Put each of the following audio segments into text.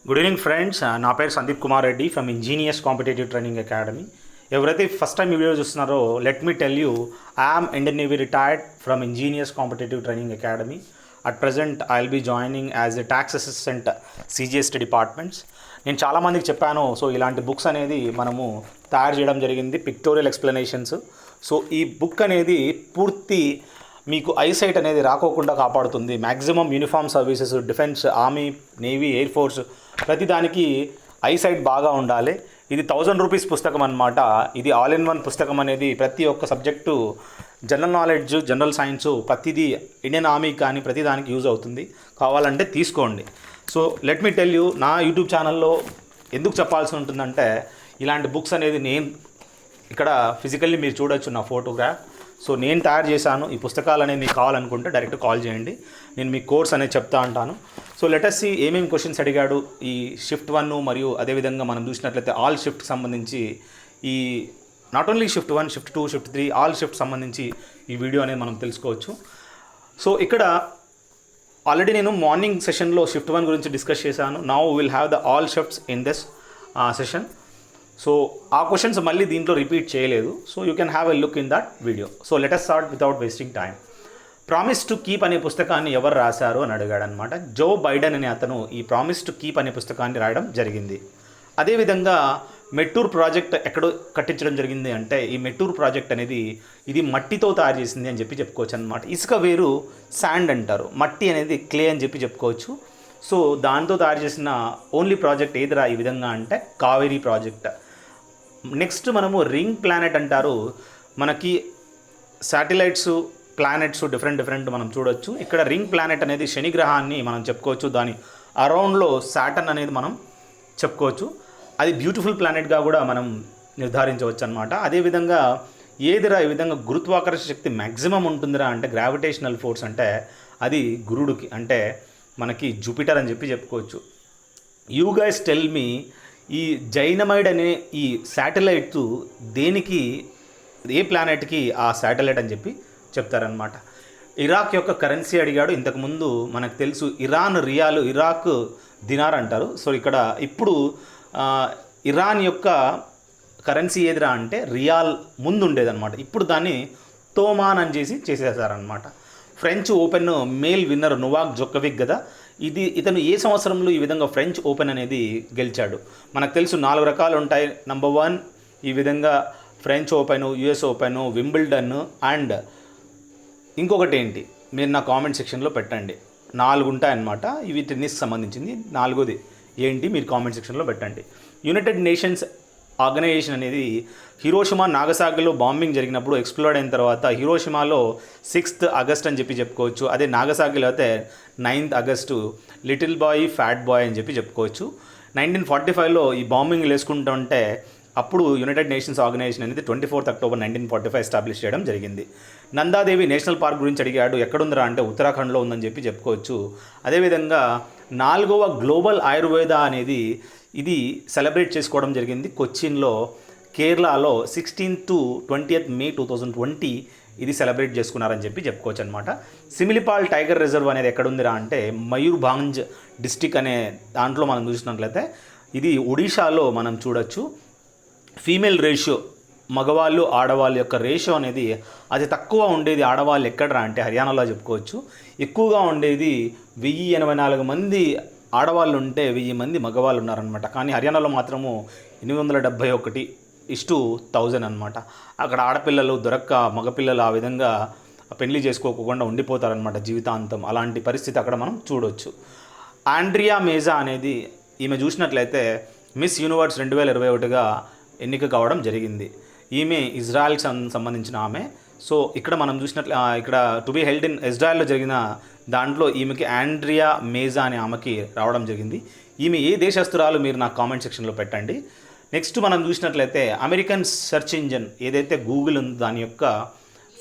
Good evening friends. నా పేరు Sandeep Kumar Reddy from engineers competitive training academy. ఎవరైతే ఫస్ట్ టైం ఈ వీడియో చూస్తున్నారో let me tell you, I'm Indian navy retired from engineers competitive training academy. At present I will be joining as a tax assistant CGST departments. నేను చాలామందికి చెప్పాను, so ఇలాంటి books అనేది మనము తయారు చేయడం జరిగింది, పిక్టోరియల్ ఎక్స్ప్లెనేషన్స్. సో ఈ బుక్ అనేది పూర్తి మీకు ఐసైట్ అనేది రాకోకుండా కాపాడుతుంది. Maximum uniform services, defence, army, navy, air force ప్రతిదానికి ఐసైట్ బాగా ఉండాలి. ఇది 1000 రూపీస్ పుస్తకం అనమాట. ఇది ఆల్ ఇన్ వన్ పుస్తకం అనేది ప్రతి ఒక్క subject, general knowledge, general science, ప్రతిదీ ఇండియన్ ఆర్మీ కానీ ప్రతి దానికి యూజ్ అవుతుంది. కావాలంటే తీసుకోండి. So let me tell you, నా యూట్యూబ్ ఛానల్లో ఎందుకు చెప్పాల్సి ఉంటుందంటే, ఇలాంటి బుక్స్ అనేది నేను ఇక్కడ ఫిజికల్లీ మీరు చూడొచ్చు నా ఫోటోగ్రాఫ్. సో నేను తయారు చేశాను. ఈ పుస్తకాలు అనేది మీకు కావాలనుకుంటే డైరెక్ట్ కాల్ చేయండి, నేను మీ కోర్స్ అనేది చెప్తా ఉంటాను. సో లెటస్ సి ఏమేమి క్వశ్చన్స్ అడిగాడు ఈ షిఫ్ట్ 1 మరియు అదేవిధంగా మనం చూసినట్లయితే ఆల్ షిఫ్ట్కి సంబంధించి, ఈ not only shift 1, shift 2, shift 3 all shift సంబంధించి ఈ వీడియో అనేది మనం తెలుసుకోవచ్చు. సో ఇక్కడ ఆల్రెడీ నేను మార్నింగ్ సెషన్లో షిఫ్ట్ 1 గురించి డిస్కస్ చేశాను. Now will have the all shifts in this session. So ఆ క్వశ్చన్స్ మళ్ళీ దీంట్లో రిపీట్ చేయలేదు. So you can have a look in that video. So let us start without wasting time. Promise to keep అనే పుస్తకాన్ని ఎవరు రాశారు అని అడిగాడు అనమాట. జో బైడెన్ అనే అతను ఈ ప్రామిస్ టు కీప్ అనే పుస్తకాన్ని రాయడం జరిగింది. అదేవిధంగా మెట్టూర్ ప్రాజెక్ట్ ఎక్కడ కట్టించడం జరిగింది అంటే, ఈ మెట్టూర్ ప్రాజెక్ట్ అనేది ఇది మట్టితో తయారు చేసింది అని చెప్పుకోవచ్చు అనమాట. ఇసుక వేరు శాండ్ అంటారు, మట్టి అనేది క్లే అని చెప్పుకోవచ్చు. సో దాంతో తయారు చేసిన ఓన్లీ ప్రాజెక్ట్ ఏదిరా ఈ విధంగా అంటే కావేరీ ప్రాజెక్ట్. నెక్స్ట్ మనము రింగ్ ప్లానెట్ అంటారు. మనకి శాటిలైట్స్, ప్లానెట్స్ డిఫరెంట్ మనం చూడొచ్చు. ఇక్కడ రింగ్ ప్లానెట్ అనేది శని గ్రహాన్ని మనం చెప్పుకోవచ్చు. దాని అరౌండ్లో సాటర్న్ అనేది మనం చెప్పుకోవచ్చు. అది బ్యూటిఫుల్ ప్లానెట్గా కూడా మనం నిర్ధారించవచ్చు అనమాట. అదేవిధంగా ఏదిరా ఈ విధంగా గురుత్వాకర్షణ శక్తి మ్యాక్సిమం ఉంటుందిరా అంటే, గ్రావిటేషనల్ ఫోర్స్ అంటే అది గురుడుకి అంటే మనకి జూపిటర్ అని చెప్పుకోవచ్చు. యూ గైస్ టెల్ మీ, ఈ జైనమైడ్ అనే ఈ శాటిలైట్ దేనికి, ఏ ప్లానెట్కి ఆ శాటిలైట్ అని చెప్తారనమాట. ఇరాక్ యొక్క కరెన్సీ అడిగాడు. ఇంతకుముందు మనకు తెలుసు ఇరాన్ రియాలు, ఇరాక్ దినార్ అంటారు. సో ఇక్కడ ఇప్పుడు ఇరాన్ యొక్క కరెన్సీ ఏదిరా అంటే రియాల్ ముందు ఉండేదన్నమాట. ఇప్పుడు దాన్ని తోమాన్ అని చేసేసారనమాట. French Open male winner Novak Djokovic కదా. ఇతను ఏ సంవత్సరంలో ఈ విధంగా ఫ్రెంచ్ ఓపెన్ అనేది గెలిచాడు? మనకు తెలుసు 4 రకాలు ఉంటాయి. నంబర్ 1 ఈ విధంగా French open, US open, Wimbledon and ఇంకొకటి ఏంటి మీరు నా కామెంట్ సెక్షన్లో పెట్టండి. 4 ఉంటాయన్నమాట. ఇవి టెన్నిస్కి సంబంధించింది. 4వది ఏంటి మీరు కామెంట్ సెక్షన్లో పెట్టండి. యునైటెడ్ నేషన్స్ ఆర్గనైజేషన్ అనేది హిరోషిమా, నాగసాకిలో బాంబింగ్ జరిగినప్పుడు ఎక్స్ప్లోడ్ అయిన తర్వాత హిరోషిమాలో 6th ఆగస్ట్ అని చెప్పుకోవచ్చు. అదే నాగసాకిలో అయితే 9th August, little boy fat bye అని చెప్పుకోవచ్చు. 1945లో ఈ బాంబింగ్ వేసుకుంటుంటే అప్పుడు యునైటెడ్ నేషన్స్ ఆర్గనైజేషన్ అనేది 24th అక్టోబర్ 1945 ఎస్టాబ్లిష్ చేయడం జరిగింది. నందాదేవి నేషనల్ పార్క్ గురించి అడిగాడు. ఎక్కడుందిరా అంటే ఉత్తరాఖండ్లో ఉందని చెప్పుకోవచ్చు. అదేవిధంగా 4వ గ్లోబల్ ఆయుర్వేద అనేది ఇది సెలబ్రేట్ చేసుకోవడం జరిగింది కొచ్చిన్లో, కేరళలో 16th to 20th May 2020 ఇది సెలబ్రేట్ చేసుకున్నారని చెప్పుకోవచ్చు అనమాట. సిమిలిపాల్ టైగర్ రిజర్వ్ అనేది ఎక్కడుందిరా అంటే మయూర్భంజ్ డిస్టిక్ అనే దాంట్లో మనం చూసినట్లయితే ఇది ఒడిషాలో మనం చూడొచ్చు. ఫీమేల్ రేషియో, మగవాళ్ళు ఆడవాళ్ళ యొక్క రేషియో అనేది అది తక్కువ ఉండేది ఆడవాళ్ళు ఎక్కడరా అంటే హర్యానాలో చెప్పుకోవచ్చు. ఎక్కువగా ఉండేది 1084 మంది ఆడవాళ్ళు ఉంటే 1000 మంది మగవాళ్ళు ఉన్నారనమాట. కానీ హర్యానాలో మాత్రము 871:1000 అనమాట. అక్కడ ఆడపిల్లలు దొరక్క మగపిల్లలు ఆ విధంగా పెళ్లి చేసుకోకుండా ఉండిపోతారనమాట జీవితాంతం. అలాంటి పరిస్థితి అక్కడ మనం చూడవచ్చు. ఆండ్రియా మేజా అనేది ఈమె చూసినట్లయితే మిస్ యూనివర్స్ 2021గా ఎన్నిక కావడం జరిగింది. ఈమె ఇజ్రాయెల్కి సంబంధించిన ఆమె. సో ఇక్కడ మనం చూసినట్లు ఇక్కడ టు బి హెల్డ్ ఇన్ ఇజ్రాయెల్లో జరిగిన దాంట్లో ఈమెకి ఆండ్రియా మేజా అనే ఆమెకి రావడం జరిగింది. ఈమె ఏ దేశస్తురాలు మీరు నాకు కామెంట్ సెక్షన్లో పెట్టండి. నెక్స్ట్ మనం చూసినట్లయితే అమెరికన్ సెర్చ్ ఇంజన్ ఏదైతే గూగుల్ ఉందో దాని యొక్క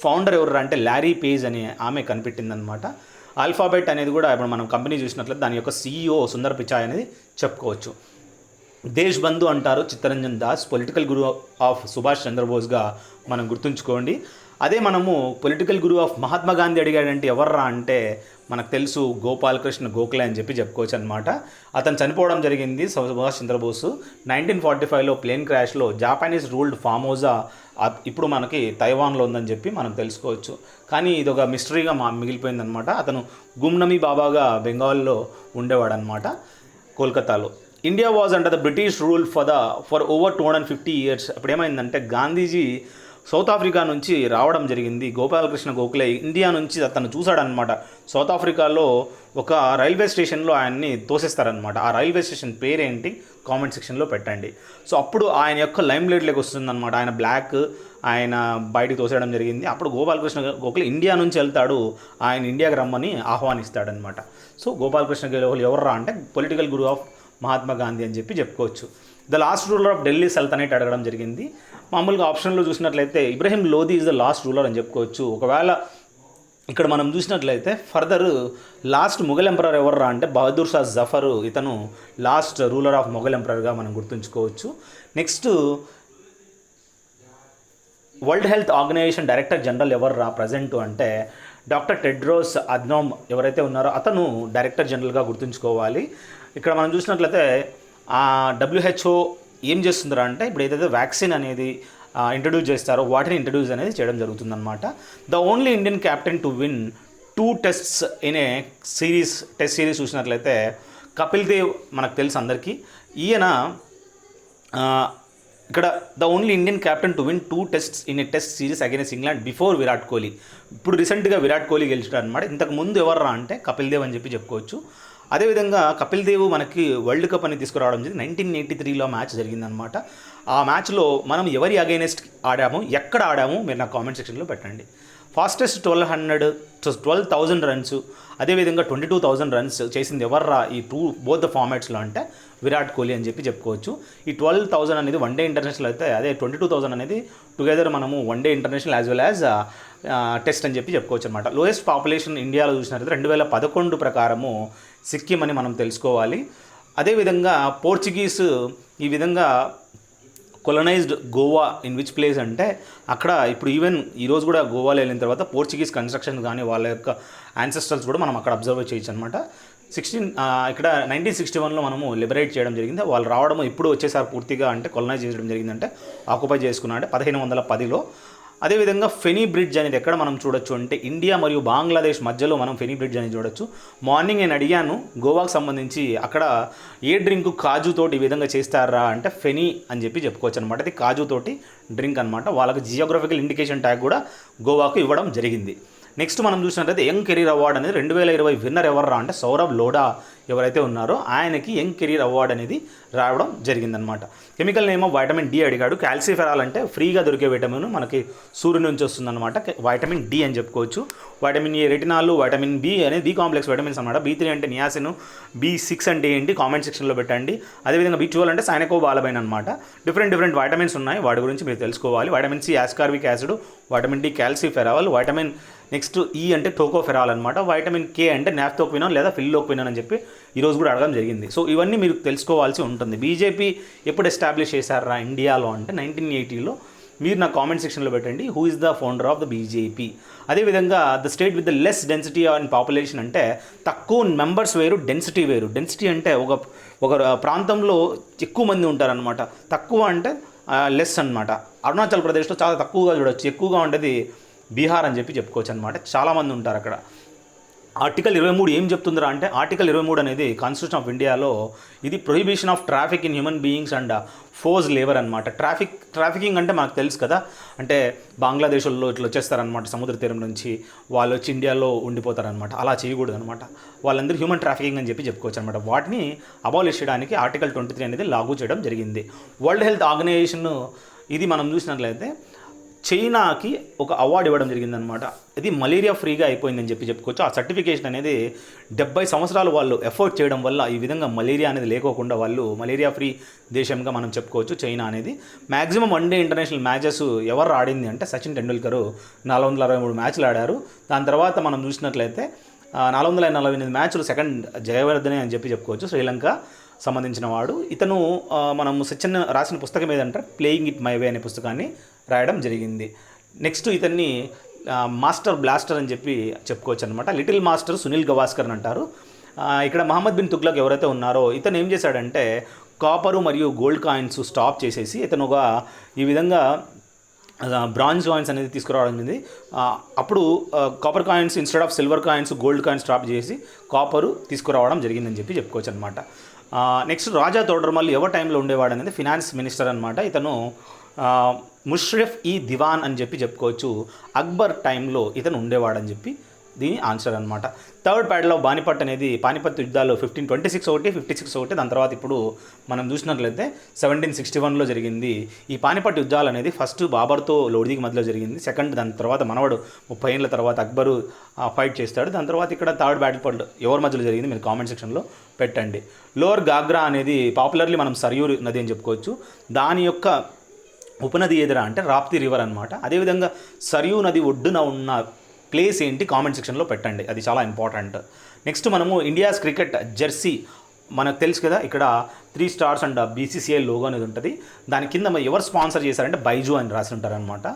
ఫౌండర్ ఎవరు అంటే లారీ పేజ్ అనే ఆమె కనిపెట్టిందనమాట. ఆల్ఫాబెట్ అనేది కూడా ఇప్పుడు మనం కంపెనీ చూసినట్లయితే దాని యొక్క CEO సుందర్ పిచాయ్ అనేది చెప్పుకోవచ్చు. దేశ్ బంధు అంటారు Chittaranjan Das, political Guru of Subhash చంద్రబోస్గా మనం గుర్తుంచుకోండి. అదే మనము political Guru of Mahatma Gandhi అడిగాడంటే ఎవర్రా అంటే మనకు తెలుసు గోపాలకృష్ణ గోఖలే అని చెప్పుకోవచ్చు అనమాట. అతను చనిపోవడం జరిగింది సుభాష్ చంద్రబోస్ 1945లో ప్లేన్ క్రాష్లో. జాపనీస్ రూల్డ్ ఫామోజా ఇప్పుడు మనకి తైవాన్లో ఉందని చెప్పి మనం తెలుసుకోవచ్చు. కానీ ఇది ఒక మిస్టరీగా మిగిలిపోయిందనమాట. అతను గుమ్నమీ బాబాగా బెంగాల్లో ఉండేవాడనమాట కోల్కతాలో. India was under the British rule for over 250 years. అప్పుడు ఏమైందంటే గాంధీజీ సౌత్ ఆఫ్రికా నుంచి రావడం జరిగింది. గోపాలకృష్ణ గోఖలే ఇండియా నుంచి అతను చూశాడనమాట. సౌత్ ఆఫ్రికాలో ఒక రైల్వే స్టేషన్లో ఆయన్ని తోసేస్తారనమాట. ఆ రైల్వే స్టేషన్ పేరేంటి కామెంట్ సెక్షన్లో పెట్టండి. సో అప్పుడు ఆయన యొక్క లైమ్ లైట్లోకి వస్తుందన్నమాట. ఆయన బ్లాక్ ఆయన బయటికి తోసేయడం జరిగింది. అప్పుడు గోపాలకృష్ణ గోఖలే ఇండియా నుంచి వెళ్తాడు, ఆయన ఇండియాకి రమ్మని ఆహ్వానిస్తాడనమాట. సో గోపాలకృష్ణ గోఖలే ఎవర్రా అంటే political Guru of Mahatma Gandhi అని చెప్పుకోవచ్చు. The last ruler of Delhi sultanate అడగడం జరిగింది. మామూలుగా ఆప్షన్లో చూసినట్లయితే Ibrahim Lodi is the last ruler అని చెప్పుకోవచ్చు. ఒకవేళ ఇక్కడ మనం చూసినట్లయితే ఫర్దర్ లాస్ట్ మొఘల్ ఎంపరర్ ఎవర్రా అంటే బహదూర్ షా జఫర్, ఇతను లాస్ట్ రూలర్ ఆఫ్ మొఘల్ ఎంపరర్గా మనం గుర్తుంచుకోవచ్చు. Next World Health Organization director general ఎవర్రా ప్రజెంట్ అంటే డాక్టర్ టెడ్రోస్ అద్నోమ్ ఎవరైతే ఉన్నారో అతను డైరెక్టర్ జనరల్గా గుర్తుంచుకోవాలి. ఇక్కడ మనం చూసినట్లయితే WHO ఏం చేస్తుంటారా అంటే ఇప్పుడు ఏదైతే వ్యాక్సిన్ అనేది ఇంట్రడ్యూస్ చేస్తారో వాటిని ఇంట్రడ్యూస్ అనేది చేయడం జరుగుతుందన్నమాట. The only Indian captain to win 2 tests in a test series చూసినట్లయితే కపిల్ దేవ్ మనకు తెలుసు అందరికీ. ఈయన ఇక్కడ the only Indian captain to win 2 tests in a test series against England before Virat Kohli. ఇప్పుడు రీసెంట్గా విరాట్ కోహ్లీ గెలిచాడు అనమాట. ఇంతకు ముందు ఎవర్రా అంటే కపిల్ దేవ్ అని చెప్పుకోవచ్చు. అదేవిధంగా కపిల్ దేవ్ మనకి వరల్డ్ కప్ అని తీసుకురావడం జరిగింది. 1983లో మ్యాచ్ జరిగిందనమాట. ఆ మ్యాచ్లో మనం ఎవరి అగైనెస్ట్ ఆడాము, ఎక్కడ ఆడాము మీరు నా కామెంట్ సెక్షన్లో పెట్టండి. ఫాస్టెస్ట్ 12,000 రన్స్, అదేవిధంగా 22,000 రన్స్ చేసింది ఎవర్రా ఈ బోత్ ద ఫార్మాట్స్లో అంటే విరాట్ కోహ్లీ అని చెప్పుకోవచ్చు. ఈ 12,000 అనేది వన్డే ఇంటర్నేషనల్ అయితే, అదే 22,000 అనేది టుగెదర్ మనము one day international as well as test అని చెప్పుకోవచ్చు అనమాట. లోయెస్ట్ పాపులేషన్ ఇండియాలో చూసినట్లయితే 2011 ప్రకారము సిక్కిం అని మనం తెలుసుకోవాలి. అదేవిధంగా పోర్చుగీస్ ఈ విధంగా కొలనైజ్డ్ గోవా ఇన్ విచ్ ప్లేస్ అంటే అక్కడ ఇప్పుడు ఈవెన్ ఈరోజు కూడా గోవాలో వెళ్ళిన తర్వాత పోర్చుగీస్ కన్స్ట్రక్షన్ కానీ వాళ్ళ యొక్క యాన్సెస్టర్స్ కూడా మనం అక్కడ అబ్జర్వ్ చేయొచ్చు అనమాట. ఇక్కడ 1961లో మనము లిబరేట్ చేయడం జరిగింది. వాళ్ళు రావడం ఇప్పుడు వచ్చేసారి పూర్తిగా అంటే కొలనైజ్ చేయడం జరిగిందంటే ఆక్యుపై చేసుకున్నా అంటే 1510లో. అదేవిధంగా ఫెనీ బ్రిడ్జ్ అనేది ఎక్కడ మనం చూడొచ్చు అంటే ఇండియా మరియు బంగ్లాదేశ్ మధ్యలో మనం ఫెనీ బ్రిడ్జ్ అనేది చూడొచ్చు. మార్నింగ్ నేను అడిగాను గోవాకు సంబంధించి అక్కడ ఏ డ్రింక్ కాజుతోటి ఈ విధంగా చేస్తారా అంటే ఫెనీ అని చెప్పుకోవచ్చు అనమాట. ఇది కాజుతోటి డ్రింక్ అనమాట. వాళ్ళకి జియోగ్రఫికల్ ఇండికేషన్ ట్యాగ్ కూడా గోవాకు ఇవ్వడం జరిగింది. నెక్స్ట్ మనం చూసినట్లయితే యంగ్ కెరీర్ అవార్డు అనేది 2020 విన్నర్ ఎవర్రా అంటే సౌరభ్ లోడా ఎవరైతే ఉన్నారో ఆయనకి యంగ్ కెరీర్ అవార్డు అనేది రావడం జరిగిందనమాట. Chemical name of vitamin D అడిగాడు. కాల్సిఫెరాల్ అంటే ఫ్రీగా దొరికే విటమిన్ మనకి సూర్యుడి నుంచి వస్తుందన్నమాట. వైటమిన్ డి అని చెప్పుకోవచ్చు. వైటమిన్ ఏ రెటినాలు, వైటమిన్ బి అనేది బి కాంప్లెక్స్ వైటమిన్స్ అనమాట. B3 అంటే నియాసిన్, B6 అంటే ఏంటి కామెంట్ సెక్షన్లో పెట్టండి. అదేవిధంగా B12 అంటే సైనకోబాలబైన్ అనమాట. డిఫరెంట్ వైటమిన్స్ ఉన్నాయి, వాటి గురించి మీరు తెలుసుకోవాలి. Vitamin C ascorbic acid, vitamin D calciferol, vitamin next E అంటే టోకోఫెరాల్ అనమాట. వైటమిన్ కే అంటే నాఫ్తోక్వినాన్ లేదా ఫిల్లోక్వినాన్ అని చెప్పి ఈరోజు కూడా అడగడం జరిగింది. సో ఇవన్నీ మీరు తెలుసుకోవాల్సి ఉంటుంది. బీజేపీ ఎప్పుడు ఎస్టాబ్లిష్ చేశారా ఇండియాలో అంటే 1980లో. మీరు నా కామెంట్ సెక్షన్లో పెట్టండి who is the founder of the BJP. అదేవిధంగా the state with the less density and population అంటే తక్కువ మెంబర్స్ వేరు, డెన్సిటీ వేరు. డెన్సిటీ అంటే ఒక ప్రాంతంలో ఎక్కువ మంది ఉంటారనమాట, తక్కువ అంటే లెస్ అనమాట. అరుణాచల్ ప్రదేశ్లో చాలా తక్కువగా చూడొచ్చు, ఎక్కువగా ఉండేది బీహార్ అని చెప్పుకోవచ్చు అనమాట. చాలామంది ఉంటారు అక్కడ. ఆర్టికల్ 23 ఏం చెప్తుందిరా అంటే ఆర్టికల్ 23 అనేది కాన్స్టిట్యూషన్ ఆఫ్ ఇండియాలో ఇది prohibition of traffic in human beings and force labour అనమాట. ట్రాఫికింగ్ అంటే మనకు తెలుసు కదా, అంటే బంగ్లాదేశ్లో ఇట్లా వచ్చేస్తారనమాట సముద్ర తీరం నుంచి, వాళ్ళు వచ్చి ఇండియాలో ఉండిపోతారనమాట. అలా చేయకూడదు అనమాట. వాళ్ళందరూ హ్యూమన్ ట్రాఫికింగ్ అని చెప్పుకోవచ్చు అనమాట. వాటిని అబాలిష్ చేయడానికి ఆర్టికల్ 23 అనేది లాగు చేయడం జరిగింది. వరల్డ్ హెల్త్ ఆర్గనైజేషన్ ఇది మనం చూసినట్లయితే చైనాకి ఒక అవార్డు ఇవ్వడం జరిగిందనమాట. ఇది మలేరియా ఫ్రీగా అయిపోయిందని చెప్పుకోవచ్చు. ఆ సర్టిఫికేషన్ అనేది 70 సంవత్సరాలు వాళ్ళు ఎఫర్ట్ చేయడం వల్ల ఈ విధంగా మలేరియా అనేది లేకోకుండా వాళ్ళు మలేరియా ఫ్రీ దేశంగా మనం చెప్పుకోవచ్చు చైనా అనేది. మ్యాక్సిమం వన్డే ఇంటర్నేషనల్ మ్యాచెస్ ఎవరు ఆడింది అంటే సచిన్ టెండూల్కర్ 463 మ్యాచ్లు ఆడారు. దాని తర్వాత మనం చూసినట్లయితే 448 మ్యాచ్లు సెకండ్ జయవర్ధనే అని చెప్పుకోవచ్చు, శ్రీలంక సంబంధించిన వాడు. ఇతను మనం సచిన్ రాసిన పుస్తకం ఏదంటే ప్లేయింగ్ ఇట్ మై వే అనే పుస్తకాన్ని రాయడం జరిగింది. నెక్స్ట్ ఇతన్ని మాస్టర్ బ్లాస్టర్ అని చెప్పి చెప్పుకోవచ్చు అనమాట. లిటిల్ మాస్టర్ సునీల్ గవాస్కర్ అని అంటారు. ఇక్కడ మహమ్మద్ బిన్ తుగ్లక్ ఎవరైతే ఉన్నారో ఇతను ఏం చేశాడంటే కాపరు మరియు గోల్డ్ కాయిన్స్ స్టాప్ చేసేసి ఇతను ఒక ఈ విధంగా బ్రాంజ్ కాయిన్స్ అనేది తీసుకురావడం జరిగింది. అప్పుడు copper coins instead of silver coins gold coins stop చేసి కాపరు తీసుకురావడం జరిగిందని చెప్పి చెప్పుకోవచ్చు అనమాట. నెక్స్ట్ రాజా తోడర్మల్ ఎవరి టైంలో ఉండేవాడు అనేది ఫినాన్స్ మినిస్టర్ అనమాట. ఇతను ముష్రఫ్ ఈ దివాన్ అని చెప్పి చెప్పుకోవచ్చు. అక్బర్ టైంలో ఇతను ఉండేవాడని చెప్పి దీని ఆన్సర్ అనమాట. థర్డ్ బ్యాటిల్ ఆఫ్ పానిపట్ అనేది పానిపత్ యుద్ధాలు 1526 ఒకటి 56 ఒకటి, దాని తర్వాత ఇప్పుడు మనం చూసినట్లయితే 1761లో జరిగింది. ఈ పానిపట్ యుద్ధాలు అనేది ఫస్ట్ బాబర్తో లోడీకి మధ్యలో జరిగింది. సెకండ్ దాని తర్వాత మనవడు 30 ఏళ్ళ తర్వాత అక్బరు ఫైట్ చేస్తాడు. దాని తర్వాత ఇక్కడ థర్డ్ బ్యాటిల్ పట్ ఎవరి మధ్యలో జరిగింది మీరు కామెంట్ సెక్షన్లో పెట్టండి. లోవర్ గాగ్రా అనేది పాపులర్లీ మనం సరియూ నది అని చెప్పుకోవచ్చు. దాని యొక్క ఉపనది ఏదిరా అంటే రాప్తి రివర్ అనమాట. అదేవిధంగా సరియూ నది ఒడ్డున ఉన్న ప్లేస్ ఏంటి కామెంట్ సెక్షన్లో పెట్టండి, అది చాలా ఇంపార్టెంట్. నెక్స్ట్ మనము ఇండియాస్ క్రికెట్ జెర్సీ మనకు తెలుసు కదా, ఇక్కడ 3 స్టార్స్ అండ్ బీసీసీఐ లోగో అనేది ఉంటుంది. దాని కింద ఎవరు స్పాన్సర్ చేశారంటే బైజు అని రాసి ఉంటారనమాట.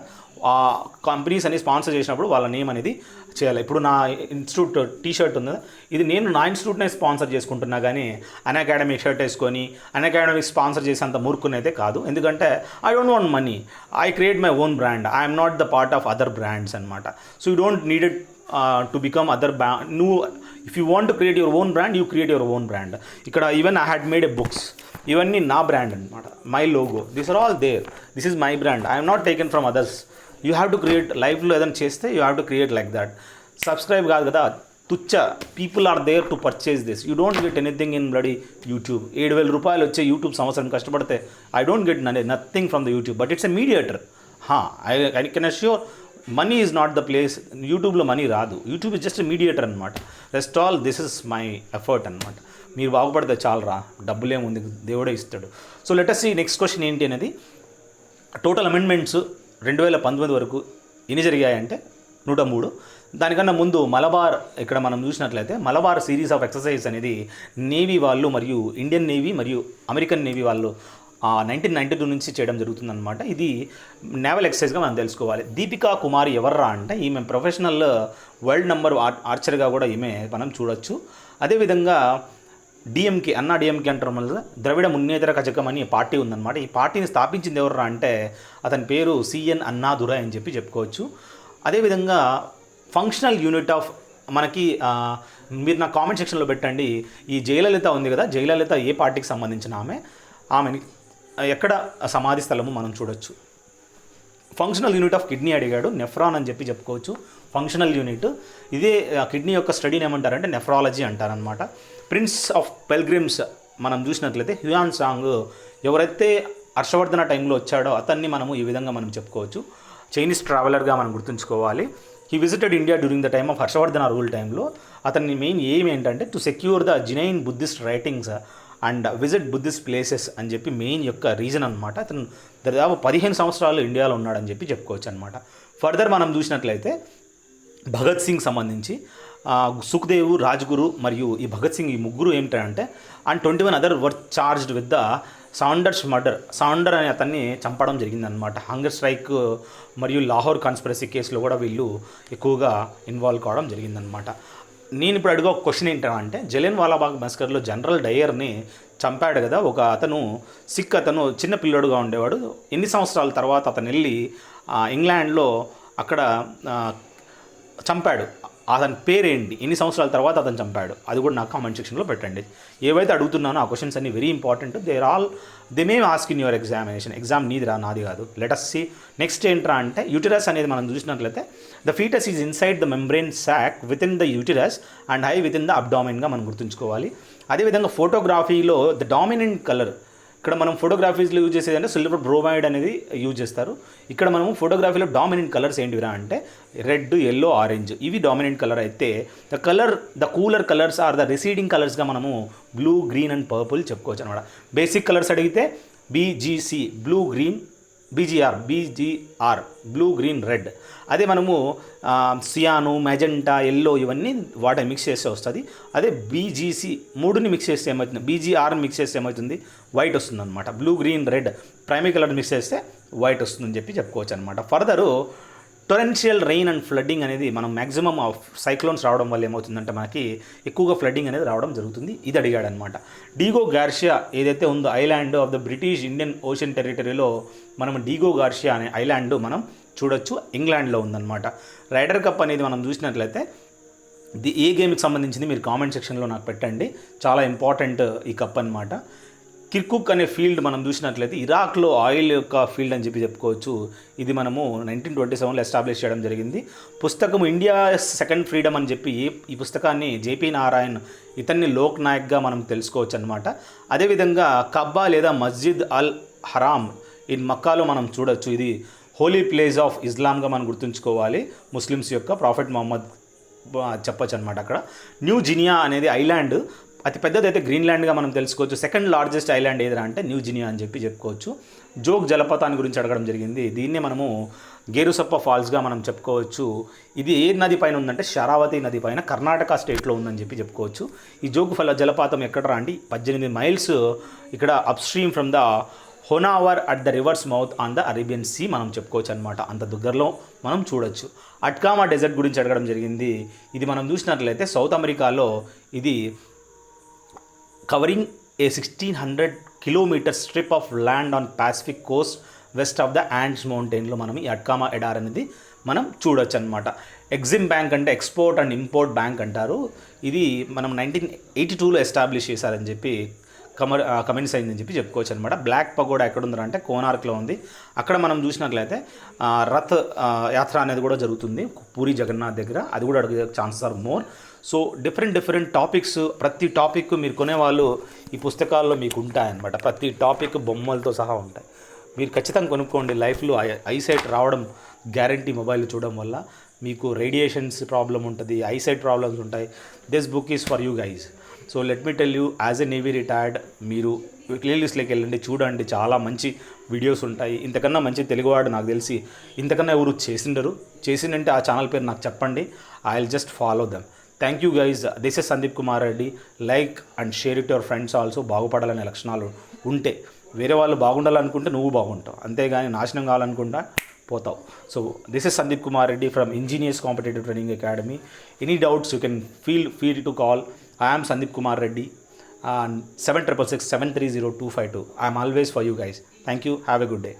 ఆ కంపెనీస్ అని స్పాన్సర్ చేసినప్పుడు వాళ్ళ నేమ్ అనేది చేయాలి. ఇప్పుడు నా ఇన్స్టిట్యూట్ టీషర్ట్ ఉంది, ఇది నేను నా ఇన్స్టిట్యూట్నే స్పాన్సర్ చేసుకుంటున్నా కానీ అన్ అకాడమిక్ షర్ట్ వేసుకొని అన్ అకాడమిక్ స్పాన్సర్ చేసేంత మూర్ఖునైతే కాదు. ఎందుకంటే I don't want money, I create my own brand, I'm not the part of other brands అనమాట. So you don't needed to become other నువ్వు if you want to create your own brand, you create your own brand. ఇక్కడ even I had made a books, ఇవన్నీ నా brand అనమాట, my logo, this are all there, this is my brand, I'm not taken from others. You have to create, లైఫ్లో ఏదైనా చేస్తే you have to create like that. Subscribe కాదు కదా, తుచ్చ people are there to purchase this. You don't get anything in bloody YouTube. 7,000 రూపాయలు వచ్చే YouTube సంవత్సరం కష్టపడితే I don't get nothing from the YouTube, but it's a mediator. I can assure money is not the place. యూట్యూబ్లో money రాదు, YouTube is just mediator అనమాట. Rest all this is my effort అనమాట. మీరు బాగుపడితే చాలరా, డబ్బులేముంది, దేవుడే ఇస్తాడు. So let us see next question ఏంటి అనేది. టోటల్ అమెండ్మెంట్స్ 2019 వరకు ఎన్ని జరిగాయంటే 103. దానికన్నా ముందు మలబార్, ఇక్కడ మనం చూసినట్లయితే మలబార్ సిరీస్ ఆఫ్ ఎక్సర్సైజ్ అనేది నేవీ వాళ్ళు మరియు ఇండియన్ నేవీ మరియు అమెరికన్ నేవీ వాళ్ళు 1992 నుంచి చేయడం జరుగుతుందన్నమాట. ఇది నేవల్ ఎక్సర్సైజ్గా మనం తెలుసుకోవాలి. దీపికా కుమారి ఎవర్రా అంటే ఈమె ప్రొఫెషనల్ వరల్డ్ నెంబర్ ఆర్చర్గా కూడా ఈమె మనం చూడొచ్చు. అదేవిధంగా డిఎంకే, అన్నా డిఎంకే అంటారు, మళ్ళీ ద్రవిడ మున్నేతర కజకం అని పార్టీ ఉందన్నమాట. ఈ పార్టీని స్థాపించింది ఎవర్రా అంటే అతని పేరు సిఎన్ అన్నాదురై అని చెప్పి చెప్పుకోవచ్చు. అదేవిధంగా ఫంక్షనల్ యూనిట్ ఆఫ్ మనకి మీరు నా కామెంట్ సెక్షన్లో పెట్టండి. ఈ జయలలిత ఉంది కదా, జయలలిత ఏ పార్టీకి సంబంధించిన ఆమెని ఎక్కడ సమాధి స్థలము మనం చూడొచ్చు. ఫంక్షనల్ యూనిట్ ఆఫ్ కిడ్నీ అడిగాడు, నెఫ్రాన్ అని చెప్పి చెప్పుకోవచ్చు. ఫంక్షనల్ యూనిట్ ఇదే కిడ్నీ యొక్క స్టడీని ఏమంటారంటే నెఫ్రాలజీ అంటారనమాట. ప్రిన్స్ ఆఫ్ పెల్గ్రిమ్స్ మనం చూసినట్లయితే హ్యూయాన్ సాంగ్ ఎవరైతే హర్షవర్ధన టైంలో వచ్చాడో అతన్ని మనము ఈ విధంగా మనం చెప్పుకోవచ్చు. చైనీస్ ట్రావెలర్గా మనం గుర్తుంచుకోవాలి. He visited India during the time of Harshavardhana rule టైంలో. అతన్ని మెయిన్ ఎయిమ్ ఏంటంటే to secure the genuine Buddhist writings and visit Buddhist places అని చెప్పి మెయిన్ యొక్క రీజన్ అనమాట. అతను దాదాపు 15 సంవత్సరాలు ఇండియాలో ఉన్నాడని చెప్పి చెప్పుకోవచ్చు అనమాట. ఫర్దర్ మనం చూసినట్లయితే భగత్ సింగ్ సంబంధించి సుఖ్దేవ్, రాజ్గురు మరియు ఈ భగత్ సింగ్, ఈ ముగ్గురు ఏమిటంటే and 21 other were charged with the Saunders murder. Saunder అనే అతన్ని చంపడం జరిగిందనమాట. హంగర్ స్ట్రైక్ మరియు లాహోర్ కాన్స్పిరసీ కేసులో కూడా వీళ్ళు ఎక్కువగా ఇన్వాల్వ్ కావడం జరిగిందనమాట. నేను ఇప్పుడు అడిగే ఒక క్వశ్చన్ ఏంటంటే జలియన్ వాలాబాగ్ మస్కర్లో జనరల్ డయర్ని చంపాడు కదా ఒక అతను, సిక్ అతను, చిన్న పిల్లోడుగా ఉండేవాడు. ఎన్ని సంవత్సరాల తర్వాత అతను వెళ్ళి ఇంగ్లాండ్లో అక్కడ చంపాడు, అతని పేరేంటి, ఎన్ని సంవత్సరాల తర్వాత అతను చంపాడు, అది కూడా నాకు కామెంట్ సెక్షన్లో పెట్టండి. ఏవైతే అడుగుతున్నానో ఆ క్వశ్చన్స్ అన్ని very important. They may ask in your examination. Exam నీదిరా, నాది కాదు. లెట్ us see నెక్స్ట్ ఏంట్రా అంటే యూటిరస్ అనేది మనం చూసినట్లయితే the foetus is inside the membrane sac within the uterus and high within the అబ్డామిన్గా మనం గుర్తుంచుకోవాలి. అదేవిధంగా ఫోటోగ్రఫీలో ద డామినెంట్ కలర్, ఇక్కడ మనం ఫోటోగ్రఫీస్లో యూజ్ చేసేది అంటే సిల్వర్ బ్రోమైడ్ అనేది యూజ్ చేస్తారు. ఇక్కడ మనము ఫోటోగ్రఫీలో డామినెంట్ కలర్స్ ఏంటివిరా అంటే రెడ్, ఎల్లో, ఆరెంజ్, ఇవి డామినెంట్ కలర్ అయితే the cooler colours are the receding కలర్స్గా మనము బ్లూ, గ్రీన్ అండ్ పర్పుల్ చెప్పుకోవచ్చు అనమాట. బేసిక్ కలర్స్ అడిగితే BGC blue, green, BGR blue, green, red. అదే మనము సియాను, మెజెంటా, ఎల్లో ఇవన్నీ వాటిని మిక్స్ చేస్తే వస్తుంది. అదే బీజీసీ మూడుని మిక్స్ చేస్తే ఏమవుతుంది, బీజీఆర్ని మిక్స్ చేస్తే ఏమవుతుంది, వైట్ వస్తుంది అనమాట. Blue, green, red primary colour mix చేస్తే వైట్ వస్తుందని చెప్పి చెప్పుకోవచ్చు అనమాట. Further torrential rain and flooding అనేది మనం మ్యాక్సిమం ఆఫ్ సైక్లోన్స్ రావడం వల్ల ఏమవుతుందంటే మనకి ఎక్కువగా ఫ్లడ్డింగ్ అనేది రావడం జరుగుతుంది. ఇది అడిగాడు అనమాట. డీగో గార్షియా ఏదైతే ఉందో island of the British Indian Ocean టెరిటరీలో మనం డీగో గార్షియా అనే ఐలాండ్ మనం చూడొచ్చు, ఇంగ్లాండ్లో ఉందన్నమాట. రైడర్ కప్ అనేది మనం చూసినట్లయితే ఏ గేమ్కి సంబంధించింది మీరు కామెంట్ సెక్షన్లో నాకు పెట్టండి, చాలా ఇంపార్టెంట్ ఈ కప్ అనమాట. కిర్కుక్ అనే ఫీల్డ్ మనం చూసినట్లయితే ఇరాక్లో ఆయిల్ యొక్క ఫీల్డ్ అని చెప్పుకోవచ్చు. ఇది మనము 1927లో ఎస్టాబ్లిష్ చేయడం జరిగింది. పుస్తకం ఇండియా సెకండ్ ఫ్రీడమ్ అని చెప్పి ఈ పుస్తకాన్ని జేపీ నారాయణ్ ఇతన్ని లోక్ నాయక్గా మనం తెలుసుకోవచ్చు అనమాట. అదేవిధంగా కబ్బా లేదా మస్జిద్ అల్ హరామ్ ఇన్ మక్కాలో మనం చూడొచ్చు. ఇది హోలీ ప్లేస్ ఆఫ్ ఇస్లాంగా మనం గుర్తుంచుకోవాలి. ముస్లిమ్స్ యొక్క ప్రాఫెట్ మొహమ్మద్ చెప్పొచ్చు అనమాట. అక్కడ న్యూ జినియా అనేది ఐలాండ్ అతి పెద్దదైతే గ్రీన్లాండ్గా మనం తెలుసుకోవచ్చు. సెకండ్ లార్జెస్ట్ ఐలాండ్ ఏదైనా అంటే న్యూ జినియా అని చెప్పుకోవచ్చు. జోగ్ జలపాతాన్ని గురించి అడగడం జరిగింది. దీన్నే మనము గేరుసప్ప ఫాల్స్గా మనం చెప్పుకోవచ్చు. ఇది ఏ నది పైన ఉందంటే శరావతి నది పైన కర్ణాటక స్టేట్లో ఉందని చెప్పుకోవచ్చు. ఈ జోగ్ జలపాతం ఎక్కడ అంటే 18 మైల్స్ ఇక్కడ upstream from the Honnavar at the river's mouth on the Arabian sea మనం చెప్పుకోవచ్చు అనమాట. అంత దగ్గరలో మనం చూడొచ్చు. అట్కామా డెజర్ట్ గురించి అడగడం జరిగింది. ఇది మనం చూసినట్లయితే సౌత్ అమెరికాలో ఇది covering a 1600 kilometre strip of land on Pacific coast west of the Andes మౌంటైన్లో మనం ఈ అట్కామా ఎడార్ అనేది మనం చూడొచ్చు అనమాట. ఎగ్జిమ్ బ్యాంక్ అంటే ఎక్స్పోర్ట్ అండ్ ఇంపోర్ట్ బ్యాంక్ అంటారు. ఇది మనం 1982లో ఎస్టాబ్లిష్ చేశారని చెప్పి కమెంట్స్ అయిందని చెప్పుకోవచ్చు అనమాట. బ్లాక్ పగోడా ఎక్కడ ఉందంటే కోనార్క్లో ఉంది. అక్కడ మనం చూసినట్లయితే రథ్ యాత్ర అనేది కూడా జరుగుతుంది పూరి జగన్నాథ్ దగ్గర. అది కూడా అడిగే chances are more. So different topics, ప్రతి టాపిక్ మీరు కొనేవాళ్ళు ఈ పుస్తకాల్లో మీకు ఉంటాయన్నమాట. ప్రతి టాపిక్ బొమ్మలతో సహా ఉంటాయి. మీరు ఖచ్చితంగా కొనుక్కోండి. లైఫ్లో ఐసైట్ రావడం గ్యారంటీ మొబైల్ చూడడం వల్ల. మీకు రేడియేషన్స్ ప్రాబ్లం ఉంటుంది, ఐసైట్ ప్రాబ్లమ్స్ ఉంటాయి. This book is for you guys. So let me tell you, as a navy retired మీరు ప్లేలిస్ట్లోకి వెళ్ళండి, చూడండి, చాలా మంచి వీడియోస్ ఉంటాయి. ఇంతకన్నా మంచి తెలుగువాడు నాకు తెలిసి ఇంతకన్నా ఎవరు చేసిందంటే ఆ ఛానల్ పేరు నాకు చెప్పండి. I will just follow them. Thank you guys. This is Sandeep Kumar Reddy. Like and share it your friends also. బాగుపడాలనే లక్షణాలు ఉంటే, వేరే వాళ్ళు బాగుండాలనుకుంటే నువ్వు బాగుంటావు, అంతేగాని నాశనం కావాలనుకుంటా పోతావు. So this is Sandeep Kumar Reddy from engineers competitive training academy. Any doubts you can feel free to call. I am Sandeep Kumar Reddy, 7667 730 252. I am always for you guys. Thank you. Have a good day.